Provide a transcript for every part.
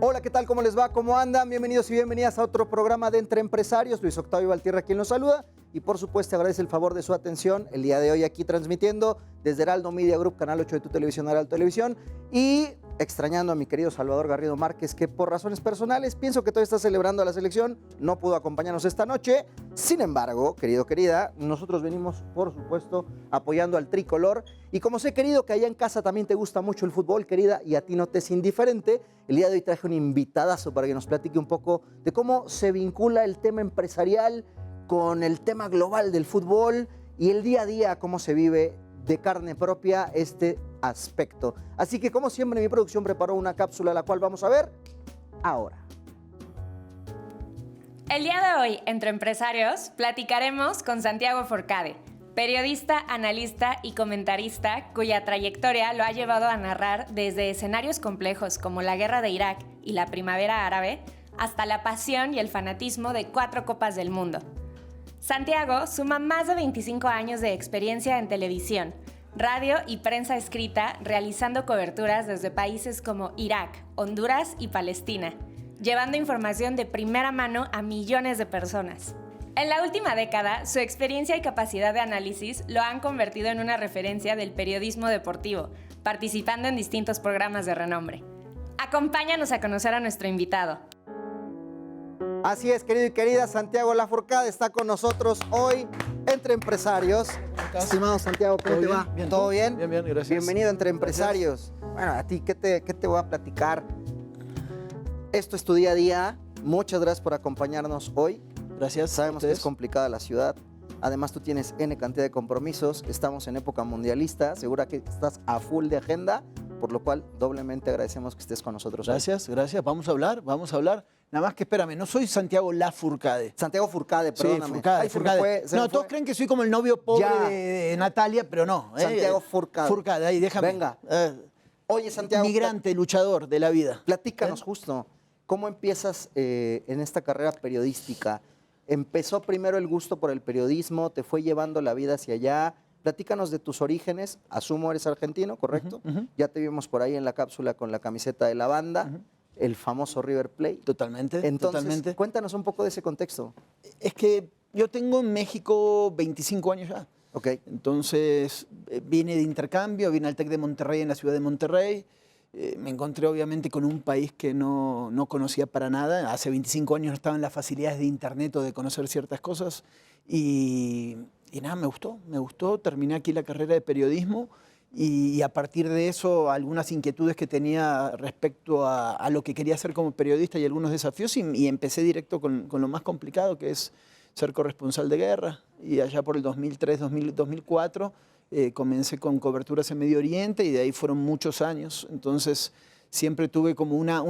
Hola, ¿qué tal? ¿Cómo les va? ¿Cómo andan? Bienvenidos y bienvenidas a otro programa de Entre Empresarios. Luis Octavio Valtierra quien los saluda y por supuesto agradece el favor de su atención el día de hoy aquí transmitiendo desde Heraldo Media Group, Canal 8 de tu televisión, Heraldo Televisión, y extrañando a mi querido Salvador Garrido Márquez, que por razones personales pienso que todavía está celebrando la selección, no pudo acompañarnos esta noche. Sin embargo, querido, querida, nosotros venimos, por supuesto, apoyando al tricolor. Y como sé, querido, que allá en casa también te gusta mucho el fútbol, querida, y a ti no te es indiferente, el día de hoy traje un invitadazo para que nos platique un poco de cómo se vincula el tema empresarial con el tema global del fútbol y el día a día, cómo se vive de carne propia este aspecto. Así que, como siempre, mi producción preparó una cápsula la cual vamos a ver ahora. El día de hoy, entre empresarios, platicaremos con Santiago Forcade, periodista, analista y comentarista cuya trayectoria lo ha llevado a narrar desde escenarios complejos como la guerra de Irak y la primavera árabe hasta la pasión y el fanatismo de 4 Copas del Mundo. Santiago suma más de 25 años de experiencia en televisión, radio y prensa escrita, realizando coberturas desde países como Irak, Honduras y Palestina, llevando información de primera mano a millones de personas. En la última década, su experiencia y capacidad de análisis lo han convertido en una referencia del periodismo deportivo, participando en distintos programas de renombre. Acompáñanos a conocer a nuestro invitado. Así es, querido y querida, Santiago Lafourcade está con nosotros hoy Entre Empresarios. Estimado Santiago, ¿cómo te va? Bien, ¿Todo bien? Bien, bien, gracias. Bienvenido a Entre Empresarios. Bueno, a ti, ¿qué te voy a platicar? Esto es tu día a día. Muchas gracias por acompañarnos hoy. Gracias. Sabemos que es complicada la ciudad. Además, tú tienes N cantidad de compromisos. Estamos en época mundialista. Segura que estás a full de agenda, por lo cual doblemente agradecemos que estés con nosotros. Gracias, gracias. Vamos a hablar, vamos a hablar. Nada más que espérame, no soy Santiago Lafourcade. Santiago Forcade, perdóname. Sí, Forcade, Ay, Forcade. No, todos creen que soy como el novio pobre Ya. de Natalia, pero no. Santiago Forcade. Forcade, ahí déjame. Venga. Oye, Santiago. Migrante, luchador de la vida. Platícanos justo, ¿cómo empiezas en esta carrera periodística? ¿Empezó primero el gusto por el periodismo? ¿Te fue llevando la vida hacia allá? Platícanos de tus orígenes. Asumo eres argentino, ¿correcto? Ya te vimos por ahí en la cápsula con la camiseta de la banda, el famoso River Plate. Totalmente, Entonces, totalmente. cuéntanos un poco de ese contexto. Es que yo tengo en México 25 años ya. Ok. Entonces, vine de intercambio, vine al TEC de Monterrey, en la ciudad de Monterrey. Me encontré obviamente con un país que no conocía para nada. Hace 25 años no estaban las facilidades de internet o de conocer ciertas cosas. Y nada, me gustó. Terminé aquí la carrera de periodismo y a partir de eso algunas inquietudes que tenía respecto a lo que quería hacer como periodista y algunos desafíos y empecé directo con lo más complicado, que es ser corresponsal de guerra. Y allá por el 2003, 2004... comencé con coberturas en Medio Oriente y de ahí fueron muchos años. Entonces siempre tuve como una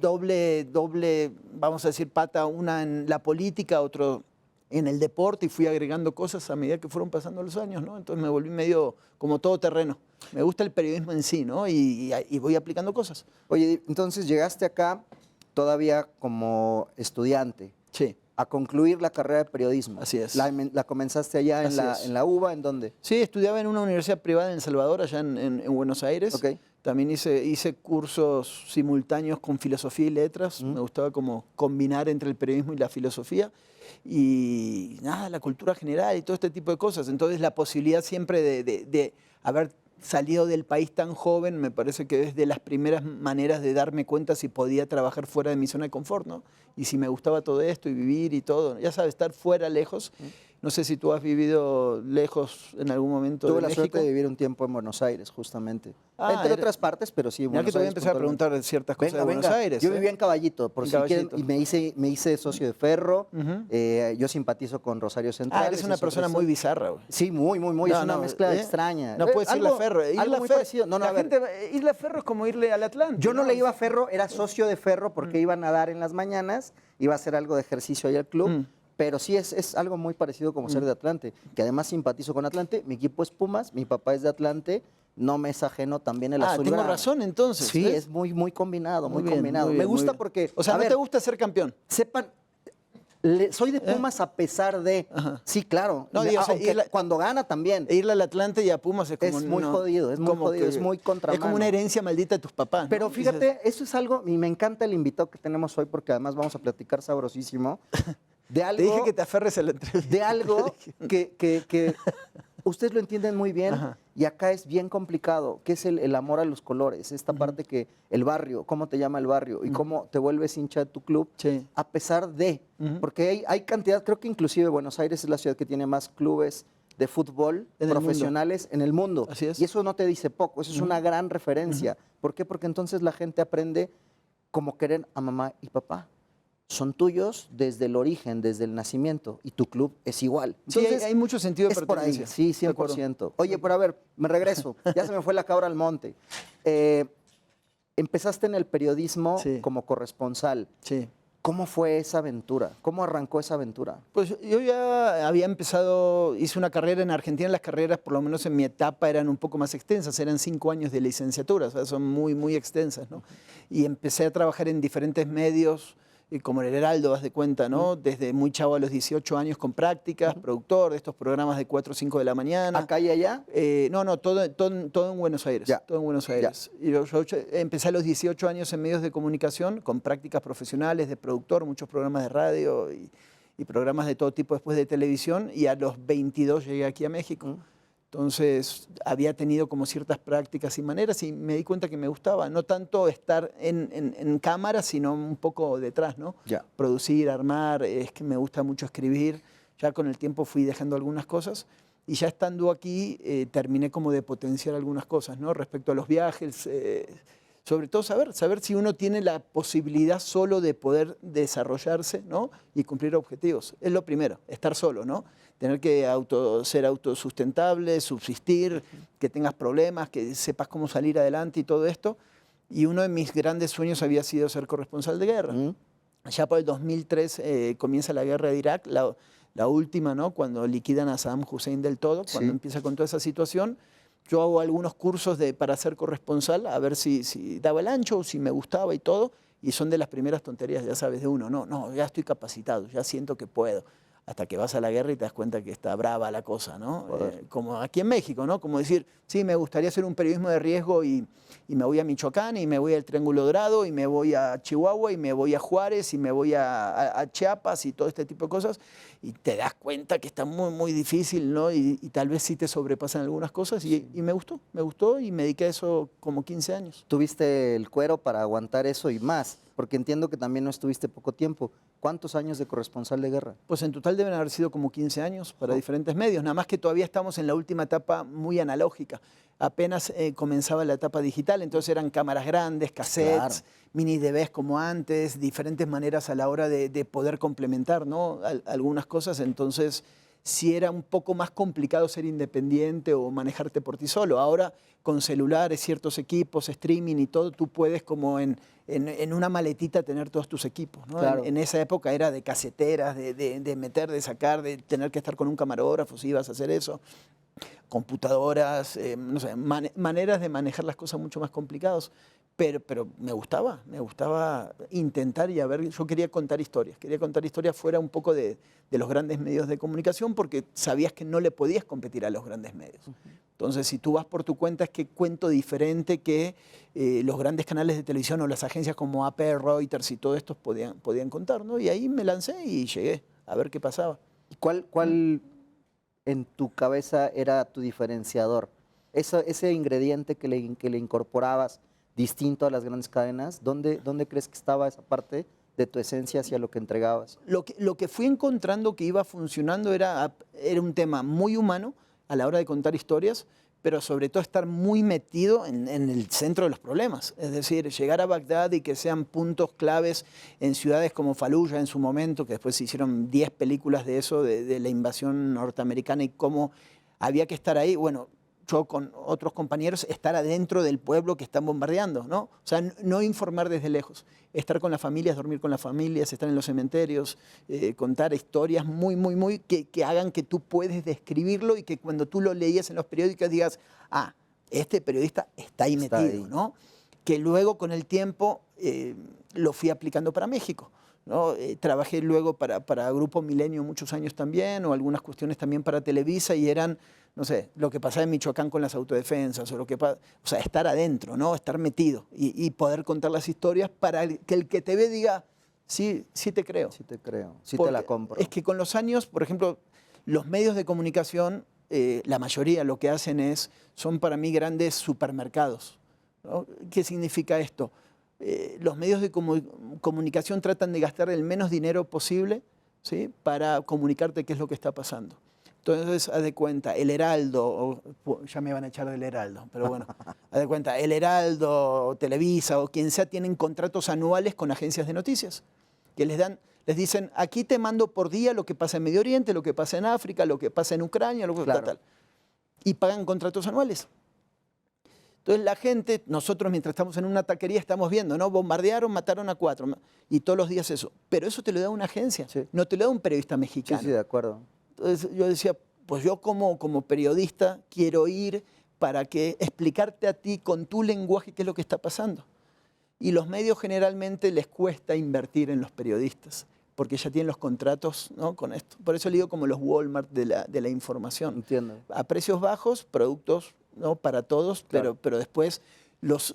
doble, vamos a decir, pata, una en la política, otro en el deporte, y fui agregando cosas a medida que fueron pasando los años, ¿no? Entonces me volví medio como todoterreno. Me gusta el periodismo en sí, ¿no? Y voy aplicando cosas. Oye, entonces llegaste acá todavía como estudiante. Sí. A concluir la carrera de periodismo. Así es. ¿La comenzaste allá en la UBA? ¿En dónde? Sí, estudiaba en una universidad privada en El Salvador, allá en Buenos Aires. Ok. También hice cursos simultáneos con filosofía y letras. Me gustaba como combinar entre el periodismo y la filosofía. Y nada, la cultura general y todo este tipo de cosas. Entonces la posibilidad siempre de haber salido del país tan joven, me parece que es de las primeras maneras de darme cuenta si podía trabajar fuera de mi zona de confort, ¿no? Y si me gustaba todo esto y vivir y todo. Ya sabes, estar fuera, lejos. No sé si tú has vivido lejos en algún momento Tuve de la México. suerte de vivir un tiempo en Buenos Aires, justamente. Ah, Entre otras partes, pero sí, Ya Buenos que te voy a Aires empezar a puntualmente. preguntar ciertas cosas de Buenos Aires. Yo vivía en Caballito, por En si quieren, Caballito. y me hice socio de Ferro. Yo simpatizo con Rosario Central. Eres una persona muy bizarra, güey. Sí, muy. Es una mezcla extraña. No puedes irle a Ferro. Algo muy parecido. No, a ver. Irle a Ferro es como irle al Atlántico. Yo no le iba a Ferro, era socio de Ferro porque iba a nadar en las mañanas, iba a hacer algo de ejercicio ahí al club. Pero sí es algo muy parecido como ser de Atlante, que además simpatizo con Atlante. Mi equipo es Pumas, mi papá es de Atlante, no me es ajeno también el azul. Tengo razón entonces. Sí, ¿ves? es muy combinado, muy bien, combinado. muy bien, Me gusta muy bien. porque... O sea, a ¿no ver, te gusta ser campeón? Sepan, Soy de Pumas a pesar de... Ajá. Sí, claro. No, digo, o sea, aunque cuando gana también. Irle al Atlante y a Pumas es como... Es muy jodido, es muy como jodido, que- es muy contramano. Es como una herencia maldita de tus papás, ¿no? Pero Dices, fíjate, eso es algo, y me encanta el invitado que tenemos hoy, porque además vamos a platicar sabrosísimo, de algo... te dije que te aferres a la entrevista. de algo que ustedes lo entienden muy bien. Ajá. Y acá es bien complicado, que es el amor a los colores, esta parte que el barrio, cómo te llama el barrio y cómo te vuelves hincha de tu club, Sí. a pesar de, porque hay cantidad, creo que inclusive Buenos Aires es la ciudad que tiene más clubes de fútbol En el profesionales en el mundo. Así es. Y eso no te dice poco, eso es una gran referencia. ¿Por qué? Porque entonces la gente aprende como querer a mamá y papá. Son tuyos desde el origen, desde el nacimiento, y tu club es igual. Sí, hay mucho sentido de es por ahí, pertenencia. sí, De acuerdo. 100%. Oye, pero a ver, me regreso. Ya se me fue la cabra al monte. Empezaste en el periodismo Sí. como corresponsal. Sí. ¿Cómo fue esa aventura? ¿Cómo arrancó esa aventura? Pues yo ya había empezado, hice una carrera en Argentina. Las carreras, por lo menos en mi etapa, eran un poco más extensas. Eran 5 años de licenciatura, o sea, son muy, muy extensas, ¿no? Y empecé a trabajar en diferentes medios, como el Heraldo, haz de cuenta, ¿no? Desde muy chavo a los 18 años con prácticas, productor de estos programas de 4 o 5 de la mañana. ¿Acá y allá? No, todo en Buenos Aires. Ya. Todo en Buenos Aires. Y yo empecé a los 18 años en medios de comunicación con prácticas profesionales de productor, muchos programas de radio y programas de todo tipo después de televisión. Y a los 22 llegué aquí a México. Entonces había tenido como ciertas prácticas y maneras y me di cuenta que me gustaba. No tanto estar en cámara, sino un poco detrás, ¿no? Ya. Producir, armar, es que me gusta mucho escribir. Ya con el tiempo fui dejando algunas cosas y ya estando aquí terminé como de potenciar algunas cosas, ¿no? Respecto a los viajes, sobre todo saber si uno tiene la posibilidad solo de poder desarrollarse, ¿no? Y cumplir objetivos. Es lo primero, estar solo, ¿no? Tener que ser autosustentable, subsistir, que tengas problemas, que sepas cómo salir adelante y todo esto. Y uno de mis grandes sueños había sido ser corresponsal de guerra. Ya por el 2003 comienza la guerra de Irak, la última, ¿no? Cuando liquidan a Saddam Hussein del todo, cuando empieza con toda esa situación. Yo hago algunos cursos para ser corresponsal, a ver si daba el ancho o si me gustaba y todo. Y son de las primeras tonterías, ya sabes, de uno. No, ya estoy capacitado, ya siento que puedo. Hasta que vas a la guerra y te das cuenta que está brava la cosa, ¿no? Como aquí en México, ¿no? Como decir, sí, me gustaría hacer un periodismo de riesgo y me voy a Michoacán y me voy al Triángulo Dorado y me voy a Chihuahua y me voy a Juárez y me voy a Chiapas y todo este tipo de cosas. Y te das cuenta que está muy, muy difícil, ¿no? Y tal vez sí te sobrepasan algunas cosas. Y me gustó y me dediqué a eso como 15 años. ¿Tuviste el cuero para aguantar eso y más? Porque entiendo que también no estuviste poco tiempo. ¿Cuántos años de corresponsal de guerra? Pues en total deben haber sido como 15 años para diferentes medios, nada más que todavía estamos en la última etapa muy analógica. Apenas comenzaba la etapa digital, entonces eran cámaras grandes, cassettes, Claro. mini DVs como antes, diferentes maneras a la hora de poder complementar, ¿no? Algunas cosas, entonces sí era un poco más complicado ser independiente o manejarte por ti solo. Ahora con celulares, ciertos equipos, streaming y todo, tú puedes como en una maletita tener todos tus equipos, ¿no? Claro. En esa época era de caseteras, de meter, de sacar, de tener que estar con un camarógrafo si ibas a hacer eso. Computadoras, no sé, maneras de manejar las cosas mucho más complicadas. Pero me gustaba intentar y a ver, yo quería contar historias fuera un poco de los grandes medios de comunicación porque sabías que no le podías competir a los grandes medios. Entonces, si tú vas por tu cuenta, es que cuento diferente que los grandes canales de televisión o las agencias como AP, Reuters y todo esto podían contar, ¿no? Y ahí me lancé y llegué a ver qué pasaba. ¿Y cuál en tu cabeza era tu diferenciador? Ese ingrediente que le incorporabas distinto a las grandes cadenas, ¿dónde crees que estaba esa parte de tu esencia hacia lo que entregabas? Lo que fui encontrando que iba funcionando era un tema muy humano a la hora de contar historias, pero sobre todo estar muy metido en el centro de los problemas. Es decir, llegar a Bagdad y que sean puntos claves en ciudades como Fallujah en su momento, que después se hicieron 10 películas de eso, de la invasión norteamericana y cómo había que estar ahí. Bueno, yo con otros compañeros, estar adentro del pueblo que están bombardeando, ¿no? O sea, no informar desde lejos, estar con las familias, dormir con las familias, estar en los cementerios, contar historias muy que hagan que tú puedes describirlo y que cuando tú lo leías en los periódicos digas, este periodista está ahí metido, ¿no? Que luego con el tiempo lo fui aplicando para México, ¿no? Trabajé luego para Grupo Milenio muchos años también, o algunas cuestiones también para Televisa, y eran, no sé, lo que pasaba en Michoacán con las autodefensas, o sea, estar adentro, ¿no? Estar metido y poder contar las historias para que el que te ve diga, sí, sí te creo. Sí te creo, sí Porque te la compro. es que con los años, por ejemplo, los medios de comunicación, la mayoría lo que hacen son para mí grandes supermercados, ¿no? ¿Qué significa esto? Los medios de comunicación tratan de gastar el menos dinero posible, ¿sí? Para comunicarte qué es lo que está pasando. Entonces, haz de cuenta, El Heraldo, ya me van a echar del Heraldo, pero bueno, haz de cuenta, El Heraldo, Televisa o quien sea tienen contratos anuales con agencias de noticias que les dicen, aquí te mando por día lo que pasa en Medio Oriente, lo que pasa en África, lo que pasa en Ucrania, lo que tal. Y pagan contratos anuales. Entonces la gente, nosotros mientras estamos en una taquería estamos viendo, ¿no? Bombardearon, mataron a 4, y todos los días eso. Pero eso te lo da una agencia, sí. No te lo da un periodista mexicano. Sí, sí, de acuerdo. Entonces yo decía, pues yo como periodista quiero ir para explicarte a ti con tu lenguaje qué es lo que está pasando. Y los medios generalmente les cuesta invertir en los periodistas, porque ya tienen los contratos, ¿no? Con esto. Por eso le digo como los Walmart de la información. Entiendo. A precios bajos, productos, ¿no? Para todos, Claro. pero después los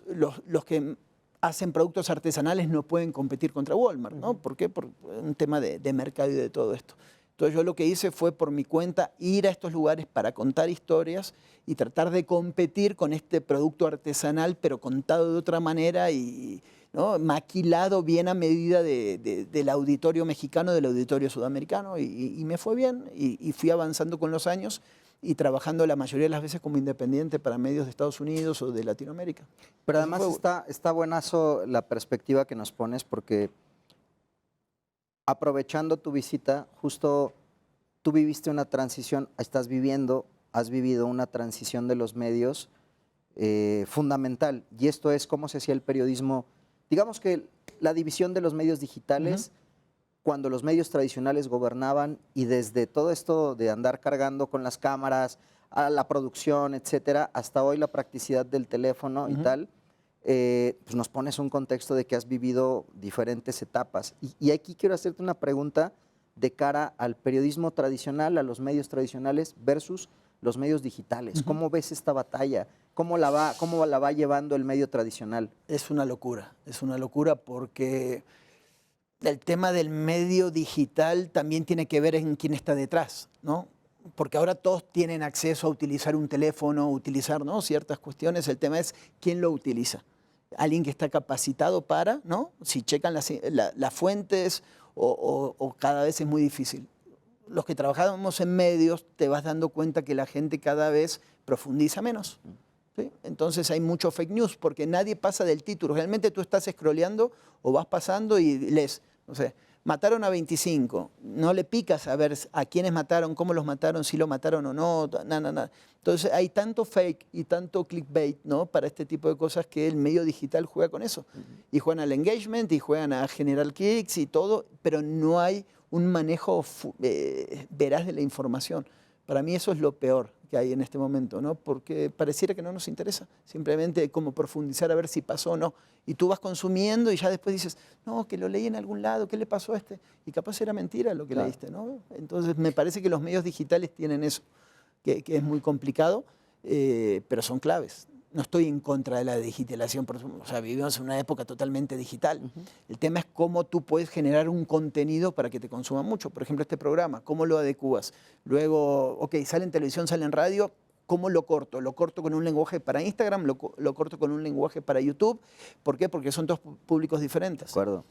que hacen productos artesanales no pueden competir contra Walmart, ¿no? ¿Por qué? Por un tema de mercado y de todo esto. Entonces yo lo que hice fue por mi cuenta ir a estos lugares para contar historias y tratar de competir con este producto artesanal, pero contado de otra manera y, ¿no? Maquilado bien a medida del auditorio mexicano, del auditorio sudamericano, y me fue bien y fui avanzando con los años y trabajando la mayoría de las veces como independiente para medios de Estados Unidos o de Latinoamérica. Pero además está buenazo la perspectiva que nos pones, porque aprovechando tu visita, justo tú viviste una transición, has vivido una transición de los medios fundamental, y esto es cómo se hacía el periodismo, digamos que la división de los medios digitales, cuando los medios tradicionales gobernaban, y desde todo esto de andar cargando con las cámaras, a la producción, etcétera, hasta hoy la practicidad del teléfono y tal, pues nos pones un contexto de que has vivido diferentes etapas. Y aquí quiero hacerte una pregunta de cara al periodismo tradicional, a los medios tradicionales versus los medios digitales. ¿Cómo ves esta batalla? ¿Cómo la va llevando el medio tradicional? Es una locura porque el tema del medio digital también tiene que ver en quién está detrás, ¿no? Porque ahora todos tienen acceso a utilizar un teléfono, utilizar, ¿no? Ciertas cuestiones. El tema es quién lo utiliza. Alguien que está capacitado para, ¿no? Si checan las fuentes o cada vez es muy difícil. Los que trabajamos en medios te vas dando cuenta que la gente cada vez profundiza menos, ¿sí? Entonces hay mucho fake news porque nadie pasa del título. Realmente tú estás scrolleando o vas pasando y lees, no sé, mataron a 25, no le picas a ver a quiénes mataron, cómo los mataron, si lo mataron o no, nada. Entonces hay tanto fake y tanto clickbait, ¿no? Para este tipo de cosas que el medio digital juega con eso. Y juegan al engagement y juegan a generar clics y todo, pero no hay un manejo veraz de la información. Para mí eso es lo peor que hay en este momento, ¿no? Porque pareciera que no nos interesa, simplemente como profundizar a ver si pasó o no. Y tú vas consumiendo y ya después dices, no, que lo leí en algún lado, ¿qué le pasó a este? Y capaz era mentira lo que leíste, ¿no? Entonces me parece que los medios digitales tienen eso, que es muy complicado, pero son claves. No estoy en contra de la digitalización, o sea, vivimos en una época totalmente digital. El tema es cómo tú puedes generar un contenido para que te consuma mucho. Por ejemplo, este programa, ¿cómo lo adecuas? Luego, ok, sale en televisión, sale en radio, ¿cómo lo corto? Lo corto con un lenguaje para Instagram, lo corto con un lenguaje para YouTube. ¿Por qué? Porque son dos públicos diferentes. De acuerdo.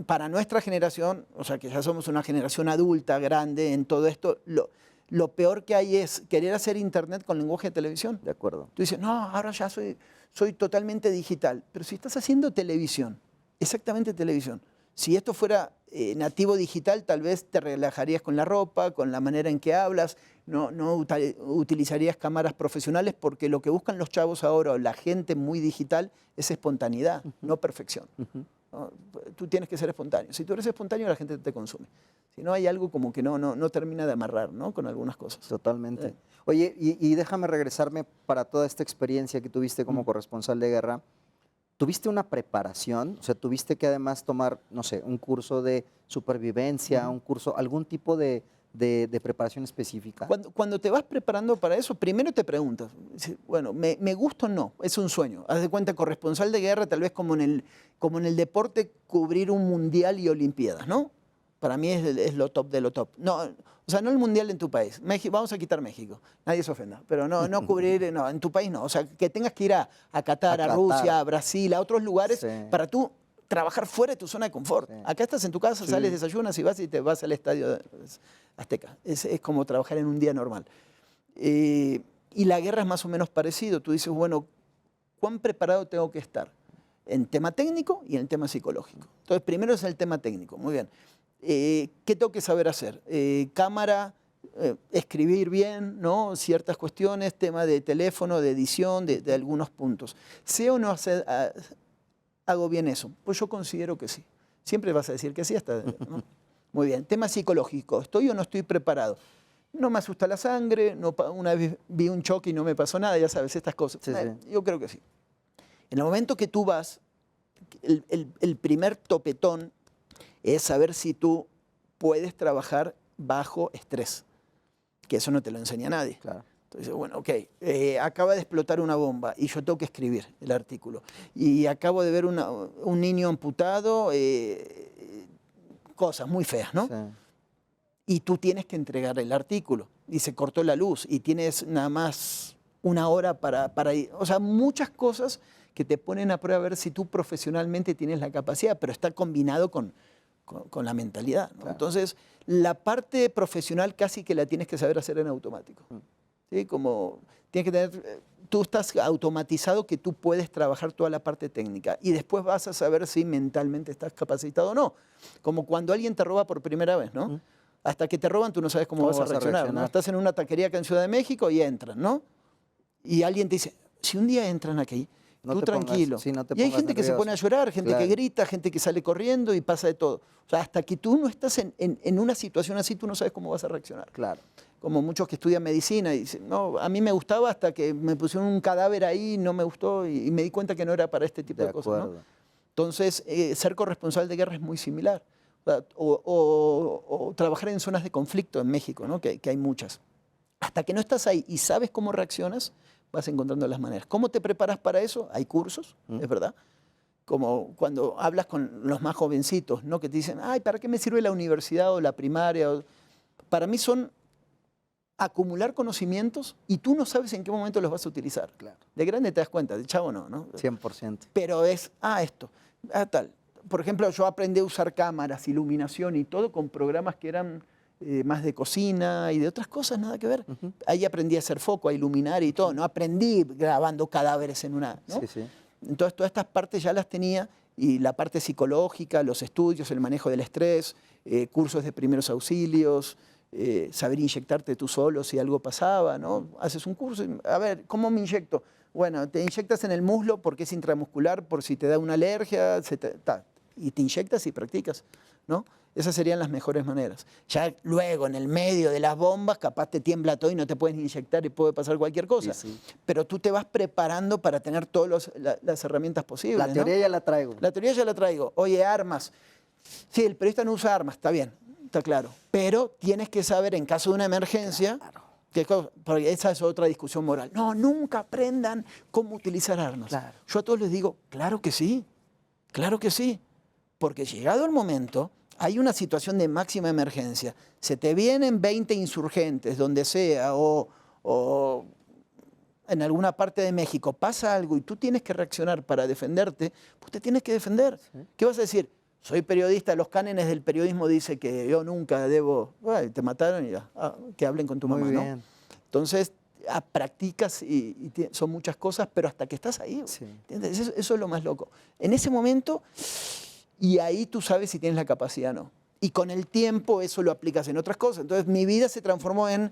Para nuestra generación, o sea, que ya somos una generación adulta, grande en todo esto, lo peor que hay es querer hacer internet con lenguaje de televisión. De acuerdo. Tú dices, no, ahora ya soy totalmente digital. Pero si estás haciendo televisión, exactamente televisión, si esto fuera nativo digital, tal vez te relajarías con la ropa, con la manera en que hablas, no utilizarías cámaras profesionales, porque lo que buscan los chavos ahora, o la gente muy digital, es espontaneidad, no perfección. ¿No? Tú tienes que ser espontáneo. Si tú eres espontáneo, la gente te consume. Si no, hay algo como que no termina de amarrar, ¿no? Con algunas cosas. Totalmente. Oye, y déjame regresarme para toda esta experiencia que tuviste como corresponsal de guerra. ¿tuviste una preparación? O sea, ¿tuviste que además tomar, no sé, un curso de supervivencia, un curso, algún tipo de preparación específica? Cuando te vas preparando para eso, primero te preguntas, bueno, ¿me gusta o no? Es un sueño. Haz de cuenta, corresponsal de guerra, tal vez como en el deporte, cubrir un mundial y olimpiadas, ¿no? Para mí es lo top de lo top. No, o sea, no el mundial en tu país. Vamos a quitar México, nadie se ofenda, pero no cubrir, no, en tu país no. O sea, que tengas que ir a Qatar, a Rusia, a Brasil, a otros lugares, Sí. para tú trabajar fuera de tu zona de confort. Sí. Acá estás en tu casa, Sí. sales, desayunas y te vas al estadio Azteca. Es como trabajar en un día normal. Y la guerra es más o menos parecido. Tú dices, bueno, ¿cuán preparado tengo que estar? En tema técnico y en tema psicológico. Entonces, primero es el tema técnico. Muy bien. ¿Qué tengo que saber hacer? Cámara, escribir bien, ¿no? Ciertas cuestiones, tema de teléfono, de edición, de algunos puntos. ¿Sé o no hago bien eso? Pues yo considero que sí. Siempre vas a decir que sí hasta... ¿no? Muy bien. Tema psicológico. ¿Estoy o no estoy preparado? No me asusta la sangre, una vez vi un choque y no me pasó nada, ya sabes, estas cosas. Sí, sí. Yo creo que sí. En el momento que tú vas, el primer topetón es saber si tú puedes trabajar bajo estrés, que eso no te lo enseña nadie. Claro. Entonces, bueno, ok, acaba de explotar una bomba y yo tengo que escribir el artículo. Y acabo de ver un niño amputado, cosas muy feas, ¿no? Sí. Y tú tienes que entregar el artículo. Y se cortó la luz y tienes nada más una hora para ir. O sea, muchas cosas que te ponen a prueba a ver si tú profesionalmente tienes la capacidad, pero está combinado con la mentalidad, ¿no? Claro. Entonces, la parte profesional casi que la tienes que saber hacer en automático. ¿Sí? Como tienes que tener, tú estás automatizado que tú puedes trabajar toda la parte técnica y después vas a saber si mentalmente estás capacitado o no. Como cuando alguien te roba por primera vez, ¿no? Hasta que te roban tú no sabes cómo vas a reaccionar, ¿no? Estás en una taquería acá en Ciudad de México y entran, ¿no? Y alguien te dice, si un día entran aquí, No tú te tranquilo. pongas, sí, no te Y hay pongas gente que se pone a nervioso. llorar, gente Claro. que grita, gente que sale corriendo y pasa de todo. O sea, hasta que tú no estás en una situación así, tú no sabes cómo vas a reaccionar. Claro. Como muchos que estudian medicina y dicen, no, a mí me gustaba hasta que me pusieron un cadáver ahí, no me gustó y me di cuenta que no era para este tipo de cosas, ¿no? Entonces, ser corresponsal de guerra es muy similar. O trabajar en zonas de conflicto en México, ¿no? Que hay muchas. Hasta que no estás ahí y sabes cómo reaccionas, vas encontrando las maneras. ¿Cómo te preparas para eso? Hay cursos, es verdad. Como cuando hablas con los más jovencitos, ¿no? Que te dicen, ay, ¿para qué me sirve la universidad o la primaria? Para mí son acumular conocimientos y tú no sabes en qué momento los vas a utilizar. Claro. De grande te das cuenta, de chavo no. 100%. Pero es, esto, tal. Por ejemplo, yo aprendí a usar cámaras, iluminación y todo con programas que eran más de cocina y de otras cosas, nada que ver. Ahí aprendí a hacer foco, a iluminar y todo. No aprendí grabando cadáveres en una... ¿no? Sí, sí. Entonces, todas estas partes ya las tenía y la parte psicológica, los estudios, el manejo del estrés, cursos de primeros auxilios, saber inyectarte tú solo si algo pasaba, ¿no? Haces un curso, a ver, ¿cómo me inyecto? Bueno, te inyectas en el muslo porque es intramuscular, por si te da una alergia, y te inyectas y practicas, ¿no? Esas serían las mejores maneras. Ya luego, en el medio de las bombas, capaz te tiembla todo y no te puedes inyectar y puede pasar cualquier cosa. Sí, sí. Pero tú te vas preparando para tener todas las herramientas posibles. La teoría ya la traigo. La teoría ya la traigo. Oye, armas. Sí, el periodista no usa armas, está bien, está claro. Pero tienes que saber, en caso de una emergencia, porque esa es otra discusión moral. No, nunca aprendan cómo utilizar armas. Claro. Yo a todos les digo, claro que sí, porque llegado el momento, hay una situación de máxima emergencia, se te vienen 20 insurgentes, donde sea, o en alguna parte de México, pasa algo y tú tienes que reaccionar para defenderte, pues te tienes que defender. ¿Sí? ¿Qué vas a decir? Soy periodista, los cánones del periodismo dice que yo nunca debo... Bueno, te mataron y ya, que hablen con tu mamá, Muy ¿no? bien. Entonces, practicas y son muchas cosas, pero hasta que estás ahí, Sí. ¿entiendes? Eso es lo más loco. En ese momento, y ahí tú sabes si tienes la capacidad o no. Y con el tiempo eso lo aplicas en otras cosas. Entonces, mi vida se transformó en...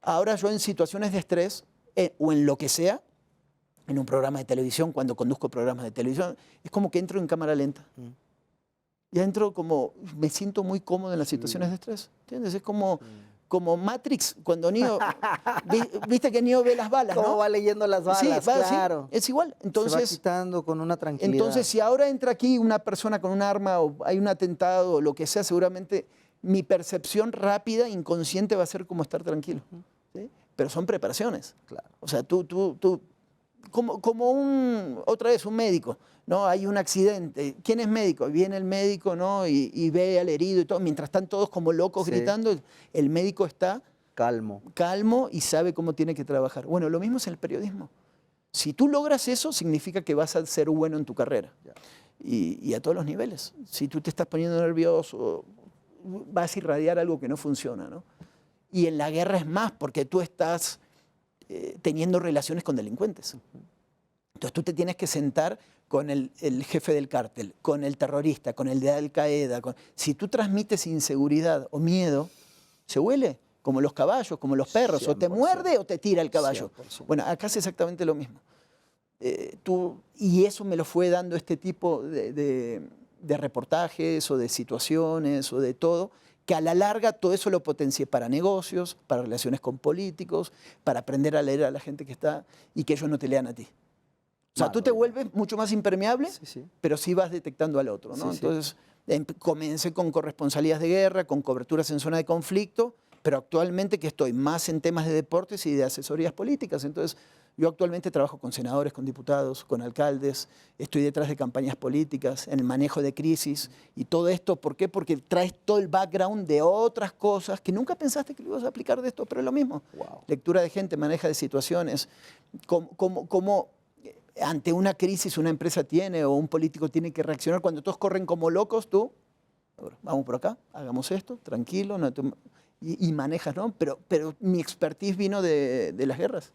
Ahora yo en situaciones de estrés, o en lo que sea, en un programa de televisión, cuando conduzco programas de televisión, es como que entro en cámara lenta. Ya entro como, me siento muy cómodo en las situaciones de estrés, ¿entiendes? Es como como Matrix, cuando Neo, viste que Neo ve las balas, ¿no? ¿Cómo va leyendo las balas? Sí, claro. sí, es igual. Entonces, se va quitando con una tranquilidad. entonces, si ahora entra aquí una persona con un arma o hay un atentado o lo que sea, seguramente mi percepción rápida, inconsciente, va a ser como estar tranquilo. ¿Sí? Pero son preparaciones. Claro. O sea, otra vez, un médico, ¿no? Hay un accidente. ¿Quién es médico? Viene el médico, ¿no? Y ve al herido y todo. Mientras están todos como locos Sí. gritando, el médico está calmo y sabe cómo tiene que trabajar. Bueno, lo mismo es en el periodismo. Si tú logras eso, significa que vas a ser bueno en tu carrera. Y a todos los niveles. Si tú te estás poniendo nervioso, vas a irradiar algo que no funciona, ¿no? Y en la guerra es más, porque tú estás teniendo relaciones con delincuentes. Entonces tú te tienes que sentar con el jefe del cártel, con el terrorista, con el de Al-Qaeda. Si tú transmites inseguridad o miedo, se huele, como los caballos, como los perros. 100%. O te muerde o te tira el caballo. 100%. Bueno, acá es exactamente lo mismo. Y eso me lo fue dando este tipo de reportajes o de situaciones o de todo, que a la larga todo eso lo potencié para negocios, para relaciones con políticos, para aprender a leer a la gente que está y que ellos no te lean a ti. O sea, tú te vuelves mucho más impermeable, pero sí vas detectando al otro, ¿no? Entonces, comencé con corresponsalías de guerra, con coberturas en zona de conflicto, pero actualmente que estoy más en temas de deportes y de asesorías políticas. Entonces, yo actualmente trabajo con senadores, con diputados, con alcaldes, estoy detrás de campañas políticas, en el manejo de crisis y todo esto. ¿Por qué? Porque traes todo el background de otras cosas que nunca pensaste que lo ibas a aplicar de esto, pero es lo mismo. Wow. Lectura de gente, manejo de situaciones, cómo ante una crisis una empresa tiene o un político tiene que reaccionar. Cuando todos corren como locos, tú, vamos por acá, hagamos esto, tranquilo, y manejas, ¿no? Pero mi expertise vino de las guerras.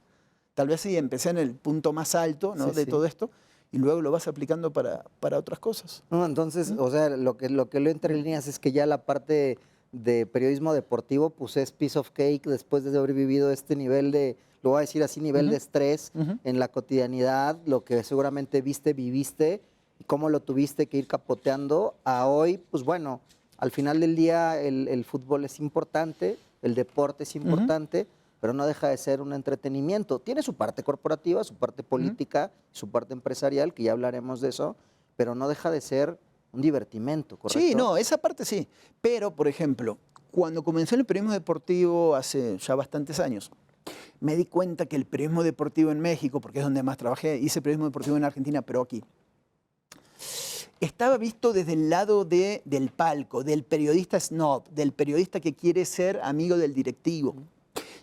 Tal vez sí empecé en el punto más alto, ¿no? de todo esto, y luego lo vas aplicando para otras cosas. No, entonces, o sea, lo que leo entre líneas es que ya la parte de periodismo deportivo, pues es piece of cake después de haber vivido este nivel de, lo voy a decir así, nivel de estrés en la cotidianidad, lo que seguramente viviste, y cómo lo tuviste que ir capoteando a hoy, pues bueno, al final del día el fútbol es importante, el deporte es importante, pero no deja de ser un entretenimiento. Tiene su parte corporativa, su parte política, su parte empresarial, que ya hablaremos de eso, pero no deja de ser un divertimento, ¿correcto? Sí, no, esa parte sí. Pero, por ejemplo, cuando comencé en el periodismo deportivo hace ya bastantes años, me di cuenta que el periodismo deportivo en México, porque es donde más trabajé, hice periodismo deportivo en Argentina, pero aquí, estaba visto desde el lado del palco, del periodista snob, del periodista que quiere ser amigo del directivo.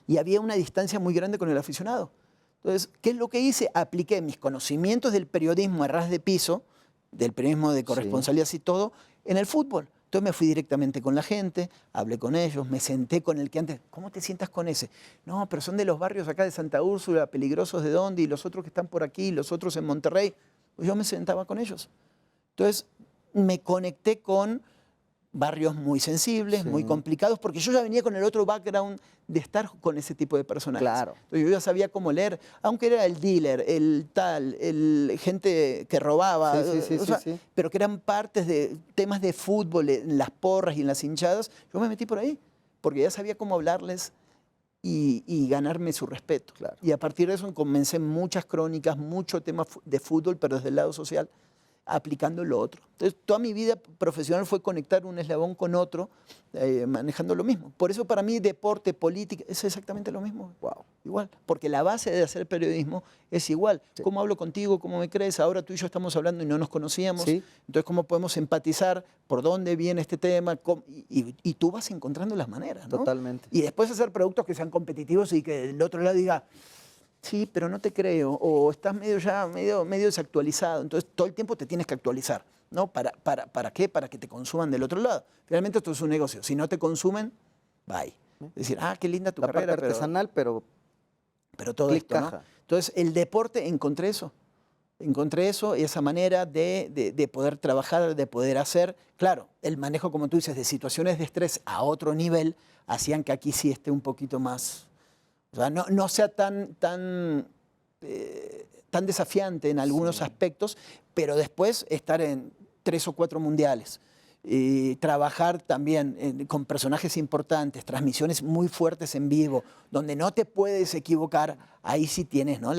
Y había una distancia muy grande con el aficionado. Entonces, ¿qué es lo que hice? Apliqué mis conocimientos del periodismo a ras de piso, del periodismo de corresponsalía y todo, en el fútbol. Entonces me fui directamente con la gente, hablé con ellos, me senté con el que antes, ¿cómo te sientas con ese? No, pero son de los barrios acá de Santa Úrsula, peligrosos de dónde, y los otros que están por aquí, los otros en Monterrey. Pues yo me sentaba con ellos. Entonces me conecté con barrios muy sensibles, muy complicados, porque yo ya venía con el otro background de estar con ese tipo de personajes. Claro. Entonces yo ya sabía cómo leer, aunque era el dealer, el gente que robaba, pero que eran partes de temas de fútbol, en las porras y en las hinchadas, yo me metí por ahí, porque ya sabía cómo hablarles y ganarme su respeto. Claro. Y a partir de eso comencé muchas crónicas, mucho tema de fútbol, pero desde el lado social, aplicando lo otro. Entonces, toda mi vida profesional fue conectar un eslabón con otro, manejando lo mismo. Por eso para mí deporte, política, es exactamente lo mismo. Wow. Igual, porque la base de hacer periodismo es igual. Sí. ¿Cómo hablo contigo? ¿Cómo me crees? Ahora tú y yo estamos hablando y no nos conocíamos. Sí. Entonces, ¿cómo podemos empatizar? ¿Por dónde viene este tema? Y tú vas encontrando las maneras, ¿no? Totalmente. Y después hacer productos que sean competitivos y que el otro lado diga, sí, pero no te creo, o estás medio desactualizado, entonces todo el tiempo te tienes que actualizar, ¿no? ¿Para qué? Para que te consuman del otro lado. Finalmente esto es un negocio, si no te consumen, bye. Es decir, qué linda tu carrera, parte artesanal, pero todo esto, caja. ¿no? Entonces el deporte, encontré eso, esa manera de poder trabajar, de poder hacer, claro, el manejo, como tú dices, de situaciones de estrés a otro nivel, hacían que aquí sí esté un poquito más. O sea, no sea tan desafiante en algunos aspectos, pero después estar en 3 o 4 mundiales, trabajar también con personajes importantes, transmisiones muy fuertes en vivo, donde no te puedes equivocar, ahí sí tienes, ¿no?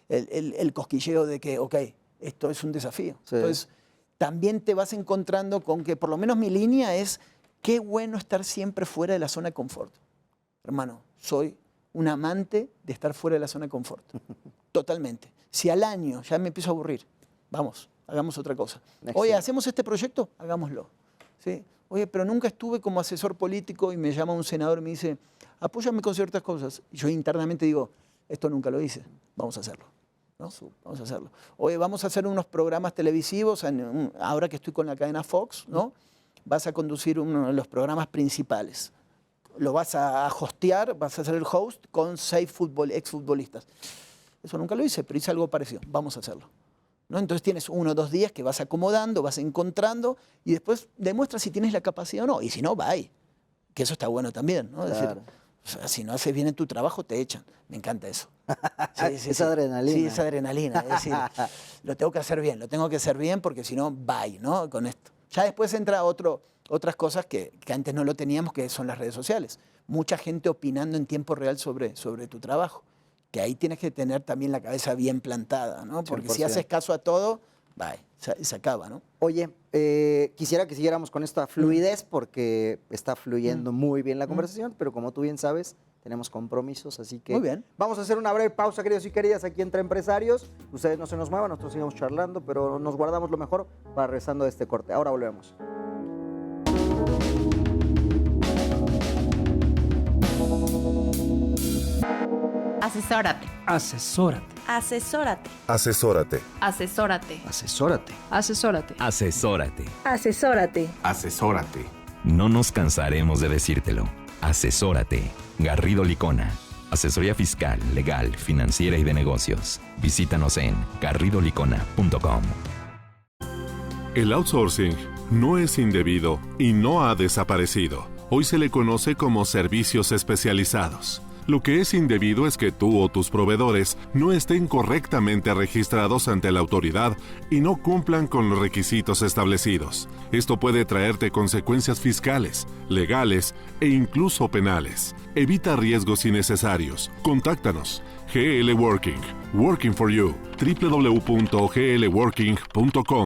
el cosquilleo de que, ok, esto es un desafío. Sí. Entonces, también te vas encontrando con que, por lo menos mi línea es, qué bueno estar siempre fuera de la zona de confort. Hermano, soy un amante de estar fuera de la zona de confort. Totalmente. Si al año ya me empiezo a aburrir, vamos, hagamos otra cosa. Oye, ¿hacemos este proyecto? Hagámoslo. ¿Sí? Oye, pero nunca estuve como asesor político y me llama un senador y me dice, apóyame con ciertas cosas. Y yo internamente digo, esto nunca lo hice, vamos a hacerlo. ¿No? Vamos a hacerlo. Oye, vamos a hacer unos programas televisivos, ahora que estoy con la cadena Fox, ¿no? Vas a conducir uno de los programas principales. Lo vas a hostear, vas a ser el host con 6 exfutbolistas. Eso nunca lo hice, pero hice algo parecido. Vamos a hacerlo. ¿No? Entonces tienes 1 o 2 días que vas acomodando, vas encontrando y después demuestras si tienes la capacidad o no. Y si no, bye. Que eso está bueno también, ¿no? Es decir, o sea, si no haces bien en tu trabajo, te echan. Me encanta eso. Sí, esa adrenalina. Sí, esa adrenalina. Es decir, lo tengo que hacer bien porque si no, bye, ¿no? Con esto. Ya después entra otras cosas que antes no lo teníamos, que son las redes sociales. Mucha gente opinando en tiempo real sobre tu trabajo. Que ahí tienes que tener también la cabeza bien plantada, ¿no? Porque 100%. Si haces caso a todo, bye, se acaba, ¿no? Oye, quisiera que siguiéramos con esta fluidez porque está fluyendo muy bien la conversación, pero como tú bien sabes, tenemos compromisos, así que muy bien. Vamos a hacer una breve pausa, queridos y queridas, aquí entre Empresarios. Ustedes no se nos muevan, nosotros sigamos charlando, pero nos guardamos lo mejor para regresando de este corte. Ahora volvemos. Asesórate. Asesórate. Asesórate. Asesórate. Asesórate. Asesórate. Asesórate. Asesórate. Asesórate. Asesórate. No nos cansaremos de decírtelo. Asesórate. Garrido Licona. Asesoría fiscal, legal, financiera y de negocios. Visítanos en garridolicona.com. El outsourcing no es indebido y no ha desaparecido. Hoy se le conoce como servicios especializados. Lo que es indebido es que tú o tus proveedores no estén correctamente registrados ante la autoridad y no cumplan con los requisitos establecidos. Esto puede traerte consecuencias fiscales, legales e incluso penales. Evita riesgos innecesarios. Contáctanos. GL Working. Working for you. www.glworking.com.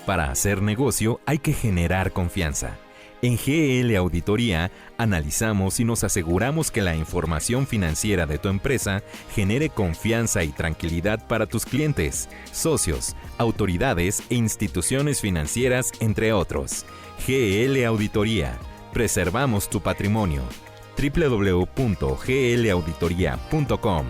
Para hacer negocio hay que generar confianza. En GL Auditoría analizamos y nos aseguramos que la información financiera de tu empresa genere confianza y tranquilidad para tus clientes, socios, autoridades e instituciones financieras, entre otros. GL Auditoría. Preservamos tu patrimonio. www.glauditoria.com.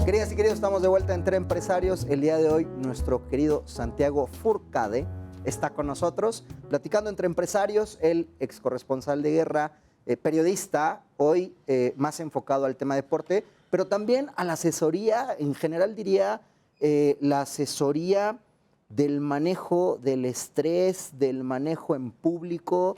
Queridas y queridos, estamos de vuelta entre Empresarios. El día de hoy, nuestro querido Santiago Forcade está con nosotros, platicando entre empresarios, el ex corresponsal de guerra, periodista, hoy más enfocado al tema deporte, pero también a la asesoría, en general diría, la asesoría del manejo del estrés, del manejo en público.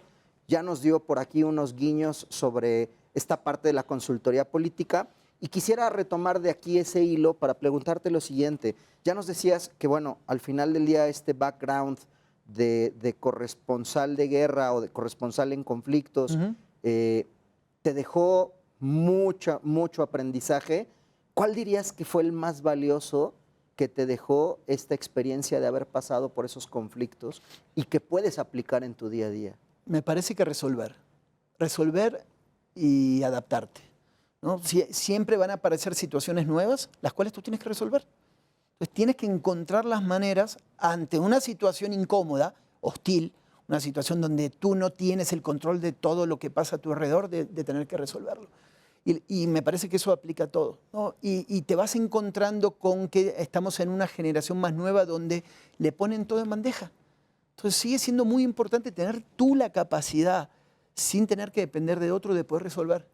Ya nos dio por aquí unos guiños sobre esta parte de la consultoría política. Y quisiera retomar de aquí ese hilo para preguntarte lo siguiente. Ya nos decías que, bueno, al final del día este background de corresponsal de guerra o de corresponsal en conflictos te dejó mucho aprendizaje. ¿Cuál dirías que fue el más valioso que te dejó esta experiencia de haber pasado por esos conflictos y que puedes aplicar en tu día a día? Me parece que resolver y adaptarte. ¿No? Siempre van a aparecer situaciones nuevas, las cuales tú tienes que resolver. Entonces tienes que encontrar las maneras ante una situación incómoda, hostil, una situación donde tú no tienes el control de todo lo que pasa a tu alrededor, de tener que resolverlo. Y me parece que eso aplica a todo, ¿no? Y te vas encontrando con que estamos en una generación más nueva donde le ponen todo en bandeja. Entonces sigue siendo muy importante tener tú la capacidad, sin tener que depender de otro, de poder resolver.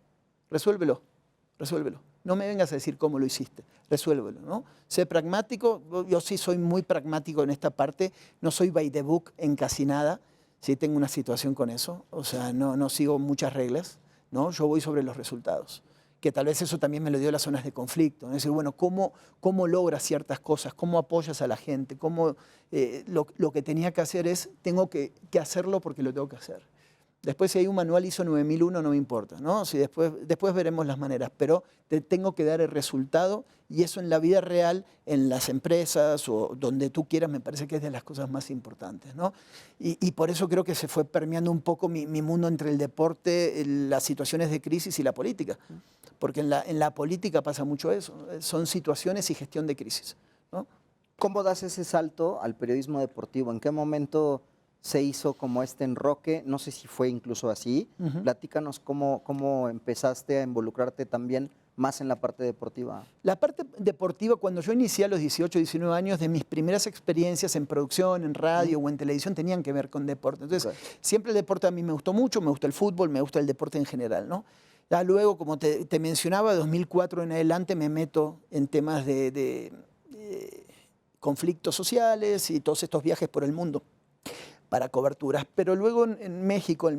Resuélvelo. No me vengas a decir cómo lo hiciste. Resuélvelo, ¿no? Sé pragmático. Yo sí soy muy pragmático en esta parte. No soy by the book en casi nada. Sí tengo una situación con eso. O sea, no sigo muchas reglas. ¿no? Yo voy sobre los resultados. Que tal vez eso también me lo dio las zonas de conflicto, ¿no? Es decir, bueno, ¿cómo logras ciertas cosas? ¿Cómo apoyas a la gente? Lo que tenía que hacer es, tengo que hacerlo porque lo tengo que hacer. Después, si hay un manual ISO 9001, no me importa, ¿no? Si después veremos las maneras, pero te tengo que dar el resultado, y eso en la vida real, en las empresas o donde tú quieras, me parece que es de las cosas más importantes, ¿no? Y por eso creo que se fue permeando un poco mi mundo entre el deporte, las situaciones de crisis y la política. Porque en la política pasa mucho eso, son situaciones y gestión de crisis, ¿no? ¿Cómo das ese salto al periodismo deportivo? ¿En qué momento se hizo como este enroque? No sé si fue incluso así. Platícanos cómo empezaste a involucrarte también más en la parte deportiva. La parte deportiva, cuando yo inicié a los 18, 19 años, de mis primeras experiencias en producción, en radio o en televisión, tenían que ver con deporte. Entonces, siempre el deporte a mí me gustó mucho, me gusta el fútbol, me gusta el deporte en general, ¿no? Ya luego, como te mencionaba, de 2004 en adelante me meto en temas de conflictos sociales y todos estos viajes por el mundo para coberturas. Pero luego en México,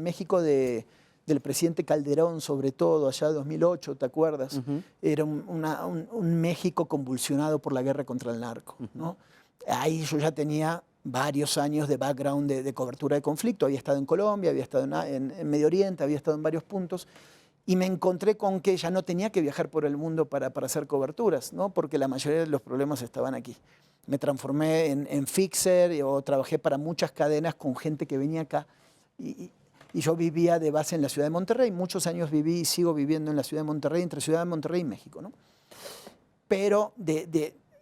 del presidente Calderón, sobre todo, allá de 2008, ¿te acuerdas? Era un México convulsionado por la guerra contra el narco, ¿no? Ahí yo ya tenía varios años de background de cobertura de conflicto. Había estado en Colombia, había estado en Medio Oriente, había estado en varios puntos. Y me encontré con que ya no tenía que viajar por el mundo para hacer coberturas, ¿no? Porque la mayoría de los problemas estaban aquí. Me transformé en fixer o trabajé para muchas cadenas con gente que venía acá. Y yo vivía de base en la ciudad de Monterrey. Muchos años viví y sigo viviendo en la ciudad de Monterrey, entre ciudad de Monterrey y México, ¿no? Pero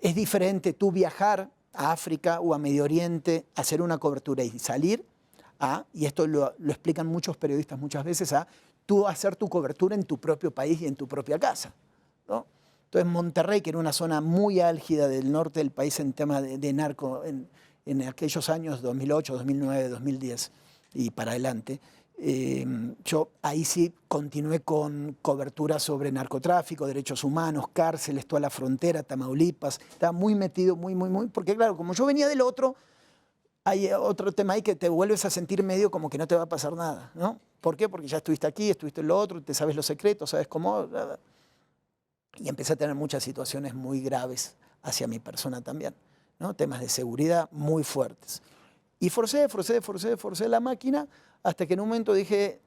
es diferente tú viajar a África o a Medio Oriente, hacer una cobertura y salir y esto lo explican muchos periodistas muchas veces, tú hacer tu cobertura en tu propio país y en tu propia casa, ¿no? Entonces Monterrey, que era una zona muy álgida del norte del país en temas de narco, en aquellos años 2008, 2009, 2010 y para adelante, yo ahí sí continué con cobertura sobre narcotráfico, derechos humanos, cárceles, toda la frontera, Tamaulipas. Estaba muy metido, muy, porque claro, como yo venía del otro, hay otro tema ahí que te vuelves a sentir medio como que no te va a pasar nada, ¿no? ¿Por qué? Porque ya estuviste aquí, estuviste en lo otro, te sabes los secretos, sabes cómo. Y empecé a tener muchas situaciones muy graves hacia mi persona también, ¿no? Temas de seguridad muy fuertes. Y forcé la máquina hasta que en un momento dije,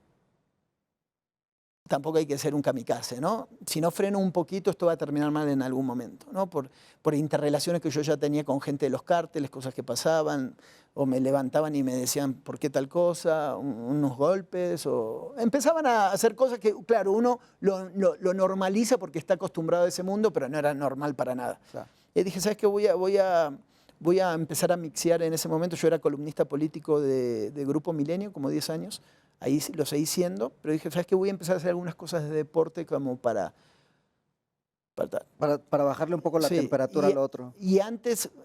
tampoco hay que ser un kamikaze, ¿no? Si no freno un poquito, esto va a terminar mal en algún momento, ¿no? Por interrelaciones que yo ya tenía con gente de los cárteles, cosas que pasaban, o me levantaban y me decían, ¿por qué tal cosa? Unos golpes, o empezaban a hacer cosas que, claro, uno lo normaliza porque está acostumbrado a ese mundo, pero no era normal para nada. Claro. Y dije, ¿sabes qué? Voy a empezar a mixear en ese momento. Yo era columnista político de Grupo Milenio, como 10 años. Ahí lo seguí siendo, pero dije, ¿sabes qué? Voy a empezar a hacer algunas cosas de deporte como para bajarle un poco la temperatura al otro. Y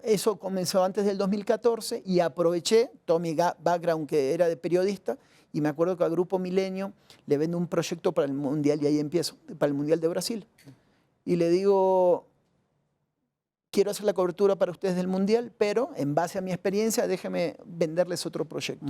eso comenzó antes del 2014 y aproveché todo mi background que era de periodista y me acuerdo que a Grupo Milenio le vendo un proyecto para el Mundial y ahí empiezo, para el Mundial de Brasil. Y le digo, quiero hacer la cobertura para ustedes del Mundial, pero en base a mi experiencia, déjenme venderles otro proyecto.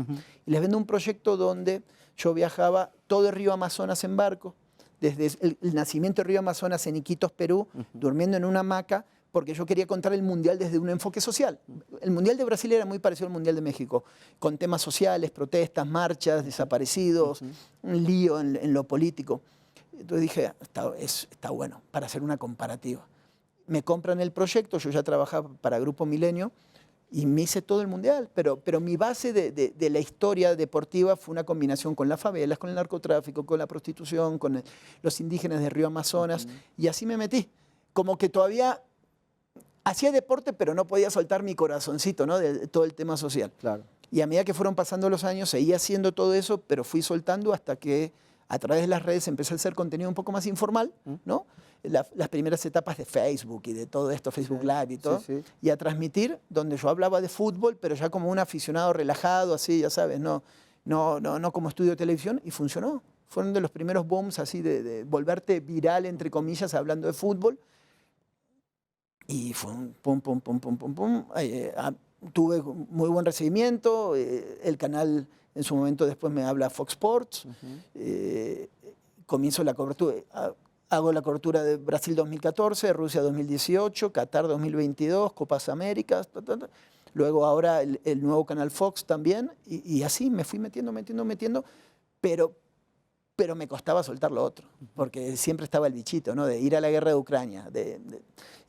Y les vendo un proyecto donde yo viajaba todo el río Amazonas en barco, desde el nacimiento del río Amazonas en Iquitos, Perú, durmiendo en una hamaca, porque yo quería contar el Mundial desde un enfoque social. El Mundial de Brasil era muy parecido al Mundial de México, con temas sociales, protestas, marchas, desaparecidos, un lío en lo político. Entonces dije, está bueno para hacer una comparativa. Me compran el proyecto, yo ya trabajaba para Grupo Milenio y me hice todo el Mundial, pero mi base de la historia deportiva fue una combinación con las favelas, con el narcotráfico, con la prostitución, con los indígenas del río Amazonas, y así me metí. Como que todavía hacía deporte, pero no podía soltar mi corazoncito, ¿no? De todo el tema social. Claro. Y a medida que fueron pasando los años, seguía haciendo todo eso, pero fui soltando hasta que a través de las redes empecé a hacer contenido un poco más informal, ¿no? Las primeras etapas de Facebook y de todo esto, Facebook Live y todo, y a transmitir donde yo hablaba de fútbol, pero ya como un aficionado relajado, así, ya sabes, no como estudio de televisión, y funcionó. Fueron de los primeros booms así de volverte viral, entre comillas, hablando de fútbol, y fue un pum. Tuve muy buen recibimiento, el canal en su momento después me habla Fox Sports, comienzo la cobertura. Hago la cobertura de Brasil 2014, Rusia 2018, Qatar 2022, Copas Américas, luego ahora el nuevo canal Fox también, y así me fui metiendo, pero me costaba soltar lo otro, porque siempre estaba el bichito, ¿no? De ir a la guerra de Ucrania,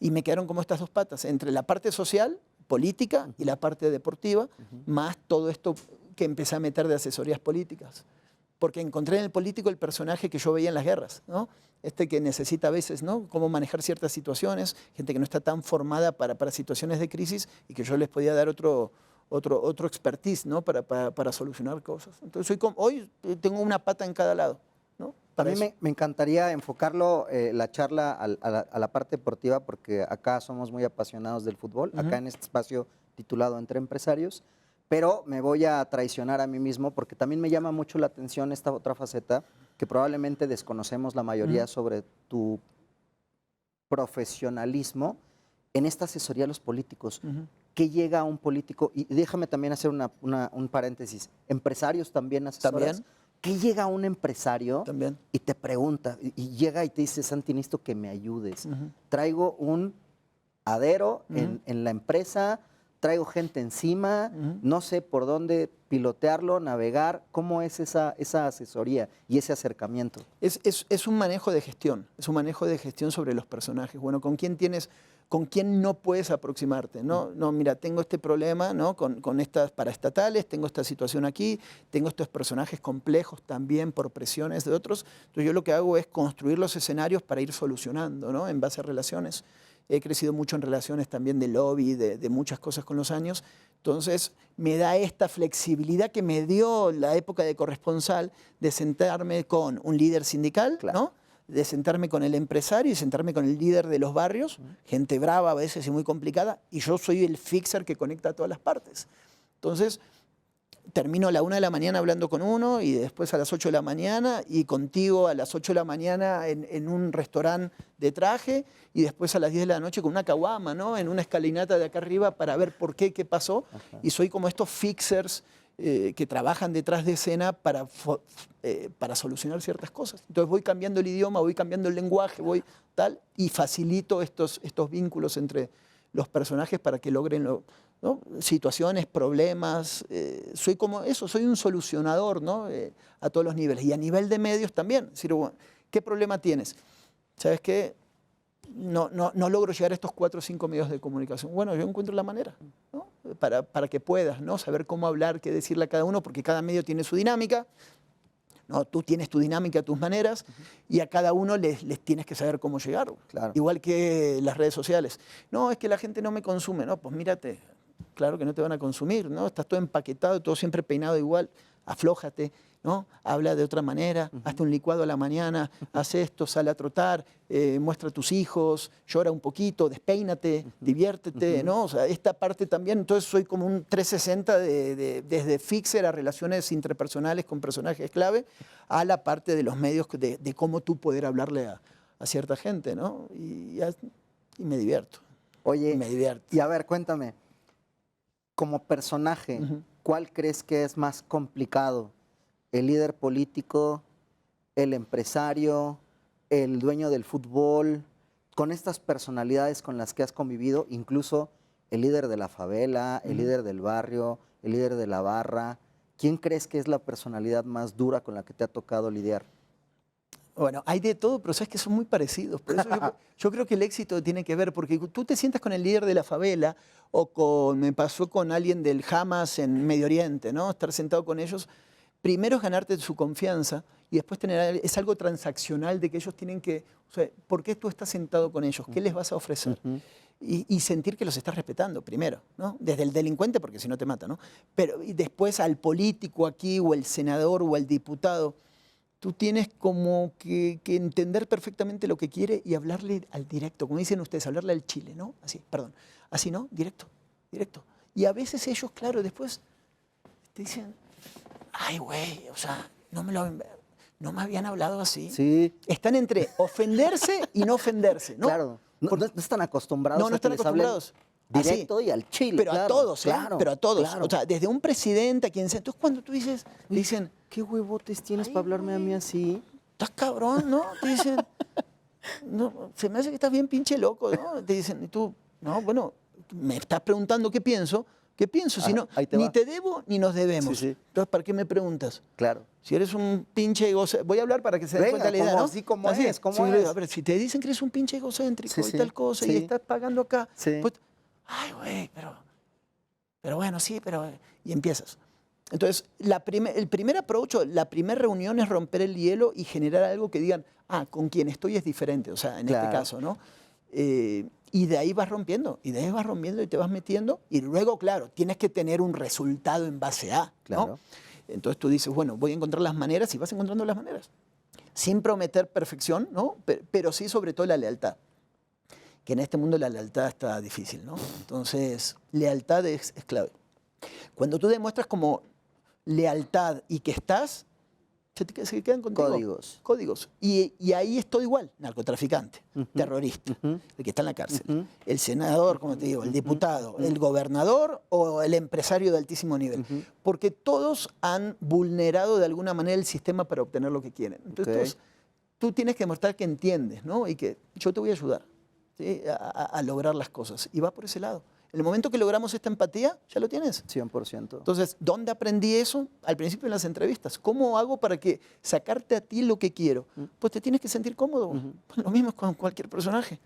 y me quedaron como estas dos patas, entre la parte social, política, y la parte deportiva, más todo esto que empecé a meter de asesorías políticas. Porque encontré en el político el personaje que yo veía en las guerras, ¿no? Que necesita a veces, ¿no? Cómo manejar ciertas situaciones, gente que no está tan formada para situaciones de crisis y que yo les podía dar otro expertise, ¿no? Para solucionar cosas. Entonces hoy tengo una pata en cada lado, ¿no? A mí me encantaría enfocarlo, la charla a la parte deportiva, porque acá somos muy apasionados del fútbol, acá en este espacio titulado Entre Empresarios, pero me voy a traicionar a mí mismo porque también me llama mucho la atención esta otra faceta que probablemente desconocemos la mayoría sobre tu profesionalismo en esta asesoría a los políticos. ¿Qué llega a un político? Y déjame también hacer un paréntesis. ¿Empresarios también asesoras? ¿También? ¿Qué llega a un empresario También. y te pregunta, y llega y te dice, Santi, necesito que me ayudes? Traigo un adero en la empresa, traigo gente encima, no sé por dónde pilotearlo, navegar. ¿Cómo es esa asesoría y ese acercamiento? Es un manejo de gestión, sobre los personajes. Bueno, ¿con quién no puedes aproximarte? No, mira, tengo este problema, ¿no? con estas paraestatales, tengo esta situación aquí, tengo estos personajes complejos también por presiones de otros. Entonces yo lo que hago es construir los escenarios para ir solucionando, ¿no? En base a relaciones. He crecido mucho en relaciones también de lobby, de muchas cosas con los años. Entonces, me da esta flexibilidad que me dio la época de corresponsal de sentarme con un líder sindical, claro, ¿no? De sentarme con el empresario y sentarme con el líder de los barrios, gente brava a veces y muy complicada, y yo soy el fixer que conecta a todas las partes. Entonces, termino a la 1 de la mañana hablando con uno y después a las 8 de la mañana y contigo a las 8 de la mañana en un restaurante de traje y después a las 10 de la noche con una caguama, ¿no? En una escalinata de acá arriba para ver por qué pasó. Ajá. Y soy como estos fixers que trabajan detrás de escena para solucionar ciertas cosas. Entonces voy cambiando el idioma, voy cambiando el lenguaje, y facilito estos vínculos entre los personajes para que logren ¿no? situaciones, problemas. Soy como eso, soy un solucionador, ¿no? A todos los niveles. Y a nivel de medios también. Es decir, bueno, ¿qué problema tienes? ¿Sabes qué? No logro llegar a estos 4 o 5 medios de comunicación. Bueno, yo encuentro la manera, ¿no? Para que puedas, ¿no? Saber cómo hablar, qué decirle a cada uno, porque cada medio tiene su dinámica. No, tú tienes tu dinámica, tus maneras, y a cada uno les tienes que saber cómo llegar. Claro. Igual que las redes sociales. No, es que la gente no me consume. No, pues mírate, claro que no te van a consumir, ¿no? Estás todo empaquetado, todo siempre peinado igual. Aflójate, ¿no? Habla de otra manera, hazte un licuado a la mañana, haz esto, sale a trotar, muestra a tus hijos, llora un poquito, despeínate, diviértete, ¿no? O sea, esta parte también, entonces soy como un 360 desde fixer a relaciones interpersonales con personajes clave, a la parte de los medios, de cómo tú poder hablarle a cierta gente, ¿no? Y me divierto. Oye, me divierto. Y a ver, cuéntame, como personaje, ¿cuál crees que es más complicado? ¿El líder político, el empresario, el dueño del fútbol? Con estas personalidades con las que has convivido, incluso el líder de la favela, el líder del barrio, el líder de la barra. ¿Quién crees que es la personalidad más dura con la que te ha tocado lidiar? Bueno, hay de todo, pero sabes que son muy parecidos. Por eso yo creo que el éxito tiene que ver, porque tú te sientas con el líder de la favela me pasó con alguien del Hamas en Medio Oriente, ¿no? Estar sentado con ellos. Primero es ganarte su confianza y después es algo transaccional de que ellos tienen que, o sea, ¿por qué tú estás sentado con ellos? ¿Qué les vas a ofrecer? Y sentir que los estás respetando primero, ¿no? Desde el delincuente, porque si no te mata, ¿no? Pero y después al político aquí, o el senador, o el diputado, tú tienes como que entender perfectamente lo que quiere y hablarle al directo, como dicen ustedes, hablarle al chile, ¿no? Así, ¿no? Directo. Y a veces ellos, claro, después te dicen, ay, güey, o sea, no me habían hablado así. Sí. Están entre ofenderse y no ofenderse, ¿no? Claro, no están acostumbrados no a que están les acostumbrados. hablen directo y al chile. Pero claro, a todos, claro, pero a todos. Claro. O sea, desde un presidente a quien sea. Entonces, cuando tú dices, dicen, ¿qué huevotes tienes para hablarme a mí así? estás cabrón, ¿no? Te dicen, no, se me hace que estás bien pinche loco, ¿no? Te dicen, y tú, no, bueno, me estás preguntando qué pienso. ¿Qué pienso? Si no, ni te debo ni nos debemos. Sí, sí. Entonces, ¿para qué me preguntas? Claro. Si eres un pinche egocéntrico, voy a hablar para que se den cuenta la idea, ¿no? Así como Así es, como sí, es. A ver, si te dicen que eres un pinche egocéntrico Sí, y sí, tal cosa, sí. y estás pagando acá, Sí. pues, ay, güey, pero bueno, sí, pero... Y empiezas. Entonces, el primer approach, la primera reunión es romper el hielo y generar algo que digan, con quien estoy es diferente, o sea, en Claro. este caso, ¿no? Y de ahí vas rompiendo, y te vas metiendo, y luego, claro, tienes que tener un resultado en base a, ¿no? Claro. Entonces tú dices, bueno, voy a encontrar las maneras, y vas encontrando las maneras. Sin prometer perfección, ¿no? Pero sí, sobre todo, la lealtad. Que en este mundo la lealtad está difícil, ¿no? Entonces, lealtad es clave. Cuando tú demuestras como lealtad y que estás, se quedan contigo. Códigos. Y ahí es todo igual. Narcotraficante, terrorista, el que está en la cárcel, el senador, como te digo, el diputado, el gobernador o el empresario de altísimo nivel. Porque todos han vulnerado de alguna manera el sistema para obtener lo que quieren. Entonces, tú tienes que demostrar que entiendes, ¿no? Y que yo te voy a ayudar, ¿sí? a lograr las cosas. Y va por ese lado. En el momento que logramos esta empatía, ya lo tienes. 100%. Entonces, ¿dónde aprendí eso? Al principio en las entrevistas. ¿Cómo hago para que sacarte a ti lo que quiero? Pues te tienes que sentir cómodo. Pues lo mismo es con cualquier personaje.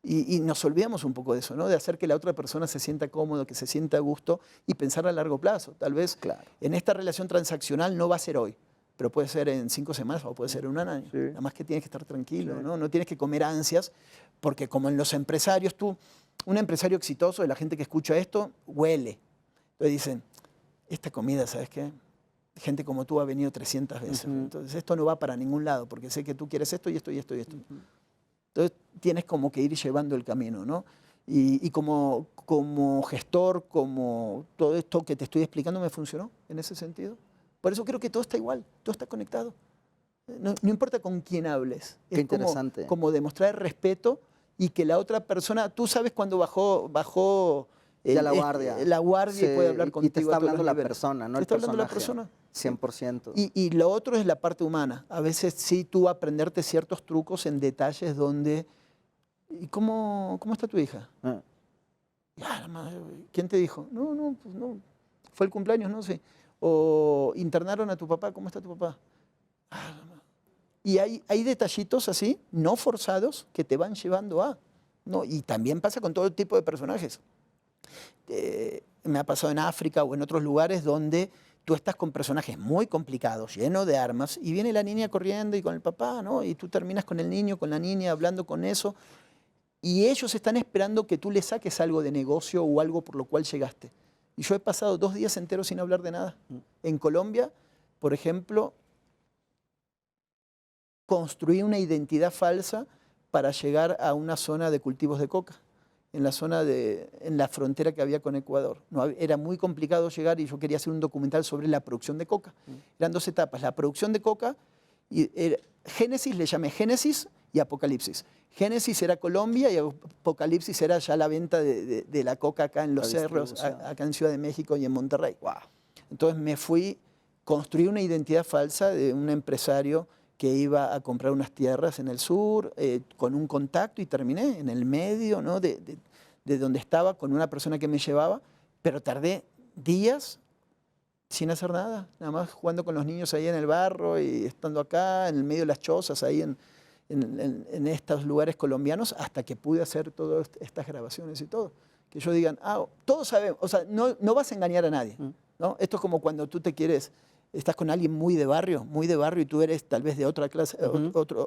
Y nos olvidamos un poco de eso, ¿no? De hacer que la otra persona se sienta cómodo, que se sienta a gusto y pensar a largo plazo. Tal vez en esta relación transaccional no va a ser hoy, pero puede ser en 5 semanas o puede ser en un año. Sí. Nada más que tienes que estar tranquilo, ¿no? No tienes que comer ansias, porque como en los empresarios, un empresario exitoso, de la gente que escucha esto, huele. Entonces dicen, esta comida, ¿sabes qué? Gente como tú ha venido 300 veces. Entonces esto no va para ningún lado, porque sé que tú quieres esto y esto y esto y esto. Entonces tienes como que ir llevando el camino, ¿no? Y como gestor, como todo esto que te estoy explicando me funcionó en ese sentido. Por eso creo que todo está igual, todo está conectado. No importa con quién hables. Qué interesante. Como demostrar respeto y que la otra persona, tú sabes cuando bajó ya la guardia. La guardia y puede hablar contigo. Y te está a todos hablando los la niveles. persona, no te el está hablando personaje. la persona. 100%. Y lo otro es la parte humana. A veces sí tú aprenderte ciertos trucos en detalles donde... ¿Y cómo está tu hija? Ya, la madre, ¿quién te dijo? No, pues no. Fue el cumpleaños, no sé. O internaron a tu papá, ¿cómo está tu papá? Y hay detallitos así, no forzados, que te van llevando a... ¿no? Y también pasa con todo tipo de personajes. Me ha pasado en África o en otros lugares donde tú estás con personajes muy complicados, llenos de armas, y viene la niña corriendo y con el papá, ¿no? Y tú terminas con el niño, con la niña, hablando con eso. Y ellos están esperando que tú les saques algo de negocio o algo por lo cual llegaste. Y yo he pasado 2 días enteros sin hablar de nada. En Colombia, por ejemplo, construí una identidad falsa para llegar a una zona de cultivos de coca, en la frontera que había con Ecuador. Era muy complicado llegar y yo quería hacer un documental sobre la producción de coca. Eran 2 etapas, la producción de coca, y Génesis, le llamé Génesis y Apocalipsis. Génesis era Colombia y Apocalipsis era ya la venta de la coca acá en los cerros, acá en Ciudad de México y en Monterrey. Wow. Entonces me fui, construí una identidad falsa de un empresario que iba a comprar unas tierras en el sur, con un contacto, y terminé en el medio, ¿no? de donde estaba, con una persona que me llevaba, pero tardé días sin hacer nada, nada más jugando con los niños ahí en el barro y estando acá, en el medio de las chozas, ahí en estos lugares colombianos, hasta que pude hacer todas estas grabaciones y todo. Que yo digan, todos sabemos, o sea, no vas a engañar a nadie, ¿no? Esto es como cuando tú estás con alguien muy de barrio y tú eres tal vez de otra clase,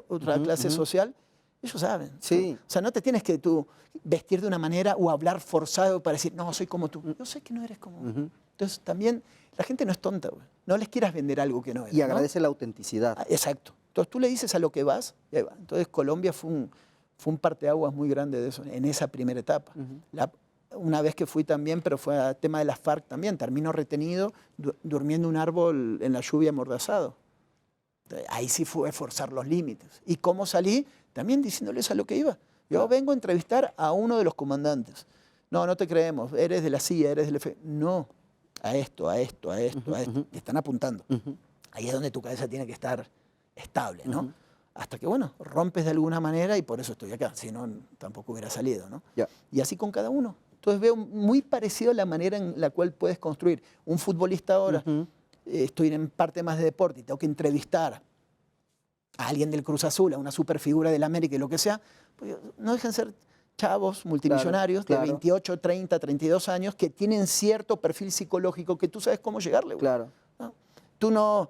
otra clase social, ellos saben. Sí. O sea, no te tienes que tú vestir de una manera o hablar forzado para decir, no, soy como tú. Yo sé que no eres como... Entonces también la gente no es tonta, güey. No les quieras vender algo que no es. Y agradece la autenticidad. Exacto. Entonces tú le dices a lo que vas, y ahí va. Entonces Colombia fue un parteaguas muy grande de eso, en esa primera etapa. Una vez que fui también, pero fue a tema de las FARC también, termino retenido, durmiendo en un árbol en la lluvia amordazado. Ahí sí fue forzar los límites. ¿Y cómo salí? También diciéndoles a lo que iba. Yo vengo a entrevistar a uno de los comandantes. No te creemos, eres de la CIA, eres del FBI. No, a esto. Te están apuntando. Ahí es donde tu cabeza tiene que estar estable, ¿no? Ujú. Hasta que, bueno, rompes de alguna manera y por eso estoy acá, si no, tampoco hubiera salido, ¿no? Ya. Y así con cada uno. Entonces veo muy parecido la manera en la cual puedes construir. Un futbolista ahora, Ujú. estoy en parte más de deporte y tengo que entrevistar a alguien del Cruz Azul, a una superfigura del América y lo que sea, pues no dejan ser chavos multimillonarios Claro. de 28, 30, 32 años que tienen cierto perfil psicológico que tú sabes cómo llegarle. Güey. Claro. ¿No? Tú no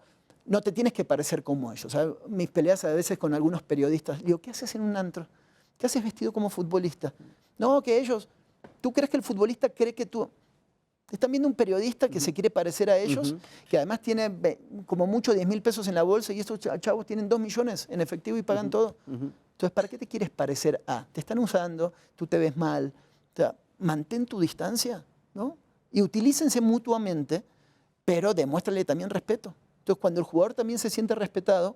te tienes que parecer como ellos. ¿Sabes? Mis peleas a veces con algunos periodistas, digo, ¿qué haces en un antro? ¿Qué haces vestido como futbolista? No, que ellos, ¿tú crees que el futbolista cree que tú... Están viendo un periodista que se quiere parecer a ellos, que además tiene como mucho 10.000 pesos en la bolsa y estos chavos tienen 2 millones en efectivo y pagan todo. Entonces, ¿para qué te quieres parecer a? Te están usando, tú te ves mal. O sea, mantén tu distancia, ¿no? Y utilícense mutuamente, pero demuéstrale también respeto. Entonces, cuando el jugador también se siente respetado,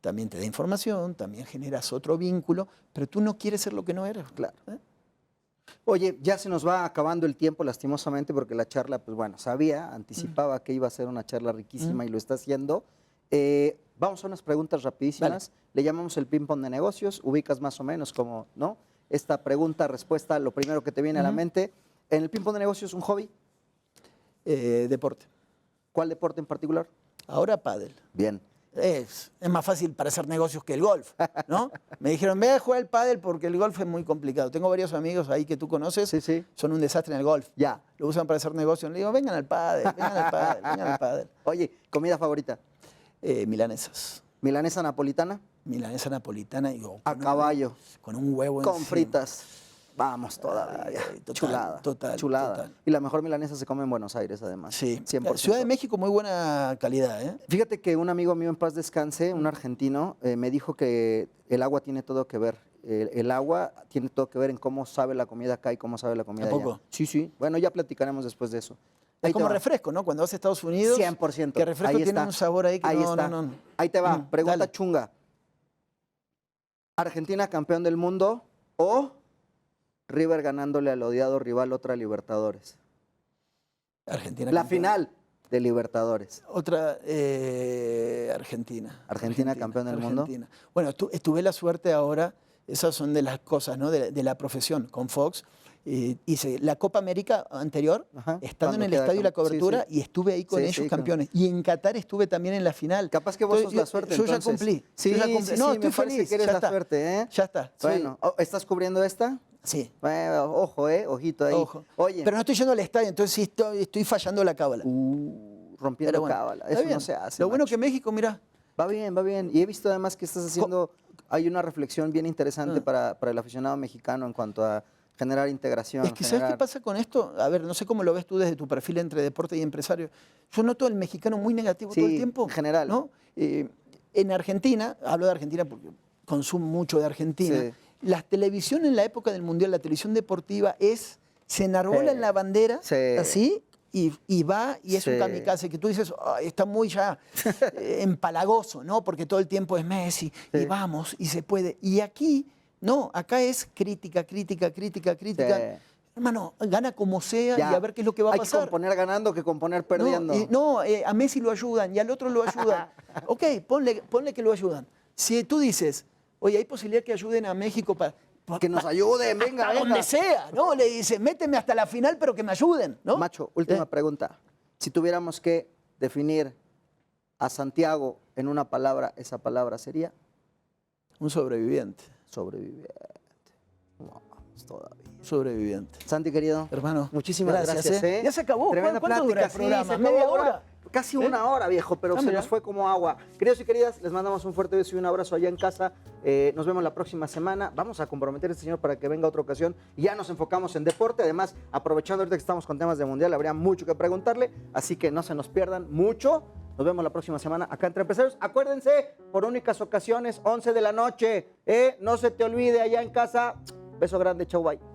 también te da información, también generas otro vínculo, pero tú no quieres ser lo que no eres. Claro. Oye, ya se nos va acabando el tiempo lastimosamente porque la charla, pues bueno, anticipaba que iba a ser una charla riquísima y lo está haciendo. Vamos a unas preguntas rapidísimas. Vale. Le llamamos el ping-pong de negocios. Ubicas más o menos como, ¿no? Esta pregunta, respuesta, lo primero que te viene a la mente. En el ping-pong de negocios, ¿un hobby? Deporte. ¿Cuál deporte en particular? Ahora pádel. Bien. Es más fácil para hacer negocios que el golf, ¿no? Me dijeron, ve a jugar el pádel porque el golf es muy complicado. Tengo varios amigos ahí que tú conoces, Sí, sí. son un desastre en el golf. Ya. Lo usan para hacer negocios. Le digo, vengan al pádel, vengan al pádel, vengan al pádel. Oye, ¿comida favorita? Milanesas. ¿Milanesa napolitana? Milanesa napolitana y A caballo. Con un huevo Con encima. fritas. Vamos todavía. Ay, total, chulada. total, Chulada. total. Y la mejor milanesa se come en Buenos Aires, además. Sí. 100%. Ciudad de México, muy buena calidad, ¿eh? Fíjate que un amigo mío en paz descanse, un argentino, me dijo que el agua tiene todo que ver. El agua tiene todo que ver en cómo sabe la comida acá y cómo sabe la comida ¿A allá. poco? Sí, sí. Bueno, ya platicaremos después de eso. Es Ahí te como va. refresco, ¿no? Cuando vas a Estados Unidos, 100%. que refresco Ahí tiene está. un sabor ahí que Ahí no, está. no. Ahí te va. Pregunta dale. chunga. ¿Argentina campeón del mundo o River ganándole al odiado rival otra Libertadores? Argentina. La campeón. final de Libertadores. Otra, Argentina. Argentina, campeón del mundo. Bueno, tuve la suerte ahora, esas son de las cosas, ¿no? De la profesión, con Fox. Hice la Copa América anterior, Ajá, estando en cuando el queda estadio y la sí, cobertura, sí. y estuve ahí con Sí, ellos sí, campeones. Y en Qatar estuve también en la final. Capaz que vos sos Entonces, la suerte, yo ya entonces. cumplí. Sí, yo ya sí, cumplí. sí, No, me estoy parece feliz. que eres ya la está. suerte, ¿eh? Ya está. soy- Bueno, ¿estás cubriendo esta? sí. Bueno, ojo, ojito ahí. Ojo. Oye, Pero no estoy yendo al estadio, entonces sí estoy fallando la cábala. rompiendo Pero bueno, cábala. está Eso bien. no se hace. Lo bueno macho. que México, mira, Va bien, va bien. Y he visto además que estás haciendo, hay una reflexión bien interesante para el aficionado mexicano en cuanto a generar integración. es que ¿sabes qué pasa con esto? A ver, no sé cómo lo ves tú desde tu perfil entre deporte y empresario. Yo noto al mexicano muy negativo todo el Sí, tiempo. en general. ¿No? En Argentina, hablo de Argentina porque consumo mucho de Argentina, Sí. la televisión en la época del Mundial, la televisión deportiva se enarbola Sí. en la bandera, Sí. así, y va y es un Sí. kamikaze que tú dices, "Ay, está muy ya empalagoso, ¿no? Porque todo el tiempo es Messi, y Sí. vamos, y se puede. Y aquí, no, acá es crítica, crítica, crítica, crítica. Sí. Hermano, gana como sea Ya. y a ver qué es lo que va a Hay pasar. que componer ganando que componer perdiendo. No, a Messi lo ayudan y al otro lo ayudan. Ok, ponle que lo ayudan. Si tú dices, oye, hay posibilidad que ayuden a México para... Que nos ayuden, venga, a venga. donde sea, ¿no? Le dices, méteme hasta la final, pero que me ayuden, ¿no? Macho, última pregunta. Si tuviéramos que definir a Santiago en una palabra, esa palabra sería Un sobreviviente, sobreviviente. Vamos todavía. sobreviviente. Santi, querido. Hermano, Muchísimas gracias. ¿eh? Ya se acabó. Tremenda ¿Cuánto plática. dura el Sí, programa? se acabó ¿Media ahora. hora? Casi una hora, viejo, pero se mira. nos fue como agua. Queridos y queridas, les mandamos un fuerte beso y un abrazo allá en casa. Nos vemos la próxima semana. Vamos a comprometer a este señor para que venga otra ocasión. Y ya nos enfocamos en deporte. Además, aprovechando ahorita que estamos con temas de mundial, habría mucho que preguntarle. Así que no se nos pierdan mucho. Nos vemos la próxima semana acá entre empresarios. Acuérdense, por únicas ocasiones, 11 de la noche. No se te olvide allá en casa. Beso grande, chau, bye.